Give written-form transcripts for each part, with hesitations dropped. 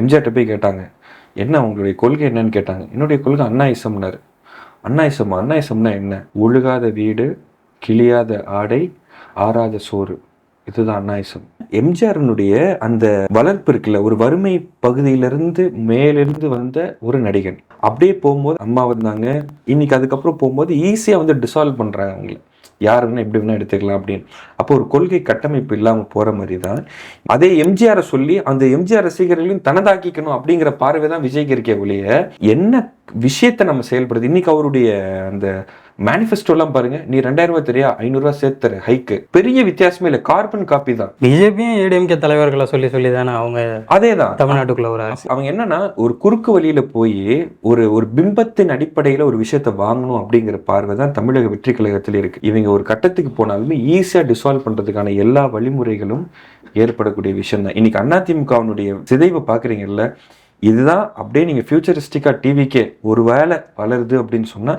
எம்ஜிஆர்ட்ட போய் கேட்டாங்க, என்ன உங்களுடைய கொள்கை என்னன்னு கேட்டாங்க. என்னுடைய கொள்கை அண்ணாயிசம்னாரு. அண்ணாயிசம்னா என்ன? ஒழுகாத வீடு, கிழியாத ஆடை, ஆறாத சோறு, இதுதான் அண்ணாயிசம். எம்ஜிஆருடைய அந்த வளர்ப்பு இருக்குல்ல, ஒரு வறுமை பகுதியிலிருந்து மேலிருந்து வந்த ஒரு நடிகன். அப்படியே போகும்போது அம்மா வந்தாங்க. இன்னைக்கு அதுக்கப்புறம் போகும்போது ஈஸியா வந்து டிசால்வ் பண்றாங்க அவங்களை, யார் வேணா எப்படி வேணா எடுத்துக்கலாம் அப்படின்னு. அப்போ ஒரு கொள்கை கட்டமைப்பு இல்லாம போற மாதிரி தான் அதே எம்ஜிஆரை சொல்லி அந்த எம்ஜிஆர் ரசிகர்களையும் தனதாக்கிக்கணும் அப்படிங்கிற பார்வை தான் விஜய்க்கு இருக்கே ஒழிய, என்ன விஷயத்தை நம்ம செயல்படுது. இன்னைக்கு அவருடைய அந்த மேனிஃபெஸ்டோ எல்லாம் பாருங்க, நீ 2000 ரூபாய் தெரியா, 500 ரூபாய் சேர்த்துற ஹைக்கு, பெரிய வித்தியாசமே இல்லை, கார்பன் காப்பி தான். பிஜேபியும் ஏடிஎம்கே தலைவர்களை சொல்லி தானே அவங்க அதேதான் தமிழ்நாட்டுக்குள்ள ஒரு அவங்க என்னன்னா ஒரு குறுக்கு வழியில போய் ஒரு பிம்பத்தின் அடிப்படையில ஒரு விஷயத்தை வாங்கணும் அப்படிங்கிற பார்வை தான் தமிழக வெற்றி கழகத்தில் இருக்கு. இவங்க ஒரு கட்டத்துக்கு போனாலுமே ஈஸியா டிசால்வ் பண்றதுக்கான எல்லா வழிமுறைகளும் ஏற்படக்கூடிய விஷயம் தான். இன்னைக்கு அதிமுகவினுடைய சிதைவை பாக்குறீங்கல்ல, இதுதான் அப்படியே நீங்க ஃபியூச்சரிஸ்டிக்கா டிவிக்கே ஒரு வேலை வளருது அப்படின்னு சொன்னா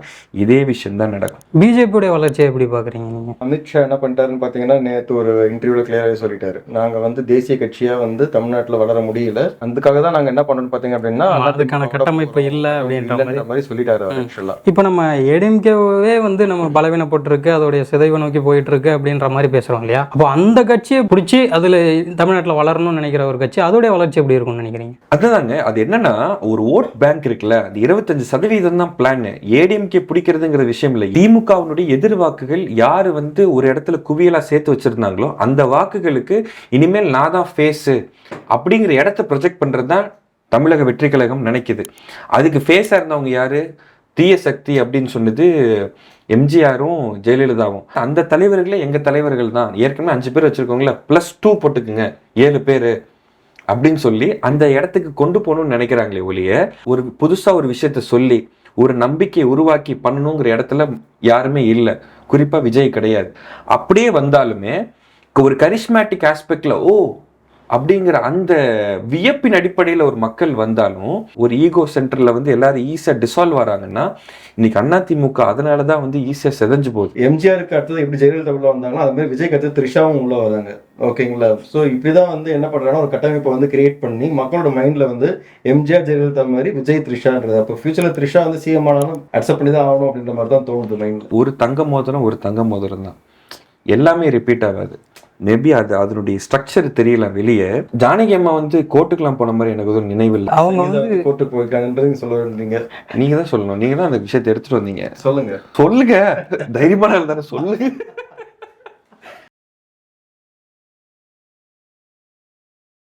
இதே விஷயம் தான் நடக்கும். பிஜேபியோட வளர்ச்சியை எப்படி பாக்குறீங்க நீங்க? அமித்ஷா என்ன பண்ணிட்டாருன்னு பாத்தீங்கன்னா, நேற்று ஒரு இன்டர்வியூல கிளியராகவே சொல்லிட்டாரு, நாங்க வந்து தேசிய கட்சியா வந்து தமிழ்நாட்டுல வளர முடியல, அதுக்காக தான் நாங்க என்ன பண்ணணும் பாத்தீங்க அப்படின்னா அதுக்கான கட்டமைப்பு இல்லை அப்படின்ற மாதிரி சொல்லிட்டாரு ஆக்சுவலா. இப்போ நம்ம ஏடிஎம்கேவே வந்து நம்ம பலவீனப்பட்டிருக்கு, அதோடைய சிதைவை நோக்கி போயிட்டு இருக்கு அப்படின்ற மாதிரி பேசுறோம் இல்லையா? அப்போ அந்த கட்சியை பிடிச்சி அதுல தமிழ்நாட்டில் வளரணும்னு நினைக்கிற ஒரு கட்சி, அதோடைய வளர்ச்சி எப்படி இருக்கும்னு நினைக்கிறீங்க? அதுதாங்க, அது என்னன்னா ஒரு ஓட் பேங்க் இருக்குல்ல, அது 25% தான் பிளான். ஏடிஎம்கே பிடிக்கிறதுங்கிற விஷயம் இல்லை. திமுகவினுடைய எதிர்வாக்குகள் யாரு வந்து ஒரு இடத்துல குவியலா சேர்த்து வச்சிருந்தாங்களோ அந்த வாக்குகளுக்கு இனிமேல் நான் தான் ஃபேஸ் அப்படிங்கிற இடத்த ப்ரொஜெக்ட் பண்றது தான் தமிழக வெற்றி கழகம் நினைக்குது. அதுக்கு ஃபேஸா இருந்தவங்க யாரு? தீய சக்தி அப்படின்னு சொன்னது எம்ஜிஆரும் ஜெயலலிதாவும். அந்த தலைவர்களே எங்க தலைவர்கள் தான். ஏற்கனவே 5 பேர் வச்சிருக்கோங்களா, +2 போட்டுக்குங்க, 7 பேரு அப்படின்னு சொல்லி அந்த இடத்துக்கு கொண்டு போகணும்னு நினைக்கிறாங்களே ஒழிய, ஒரு புதுசா ஒரு விஷயத்த சொல்லி ஒரு நம்பிக்கையை உருவாக்கி பண்ணணுங்கிற இடத்துல யாருமே இல்லை. குறிப்பா விஜய் கிடையாது. அப்படியே வந்தாலுமே ஒரு கரிஸ்மேட்டிக் ஆஸ்பெக்ட்ல அப்படிங்கிற அந்த வியப்பின் அடிப்படையில் ஒரு மக்கள் வந்தாலும் ஒரு ஈகோ சென்டர்ல வந்து எல்லாரும் ஈஸியா டிசால்வ் ஆறாங்கன்னா, இன்னைக்கு அதிமுக அதனாலதான் வந்து ஈஸியா செதஞ்சு போகுது. எம்ஜிஆருக்கு அடுத்தது எப்படி ஜெயலலிதா உள்ள வந்தாங்களோ அது மாதிரி விஜய்க்கு அடுத்து த்ரிஷாவும் உள்ள வராங்க. ஓகேங்களா? ஸோ இப்படிதான் வந்து என்ன பண்றாங்கன்னா ஒரு கட்டமைப்பை வந்து கிரியேட் பண்ணி மக்களோட மைண்ட்ல வந்து எம்ஜிஆர் ஜெயலலிதா மாதிரி விஜய் த்ரிஷான்றது. அப்போ ஃபியூச்சர்ல த்ரிஷா வந்து சிஎம் ஆனாலும் அக்செப்ட் பண்ணி தான் ஆகணும் அப்படின்ற மாதிரி தான் தோணுது மைண்ட்ல. ஒரு தங்க மோதிரம் தான், எல்லாமே ரிப்பீட் ஆகாது. மேபி அதனுடைய ஸ்ட்ரக்சர் தெரியல வெளியே. ஜானகி அம்மா வந்து கோர்ட்டுக்கெல்லாம் போன மாதிரி எனக்கு ஒரு நினைவில். அவங்க வந்து கோர்ட்டுக்கு போயிருக்காங்கன்றது சொல்ல வேண்டிய நீங்க தான் சொல்லணும். நீங்க தான் அந்த விஷயத்தை எடுத்துட்டு வந்தீங்க. சொல்லுங்க தைரியமான தானே சொல்லுங்க.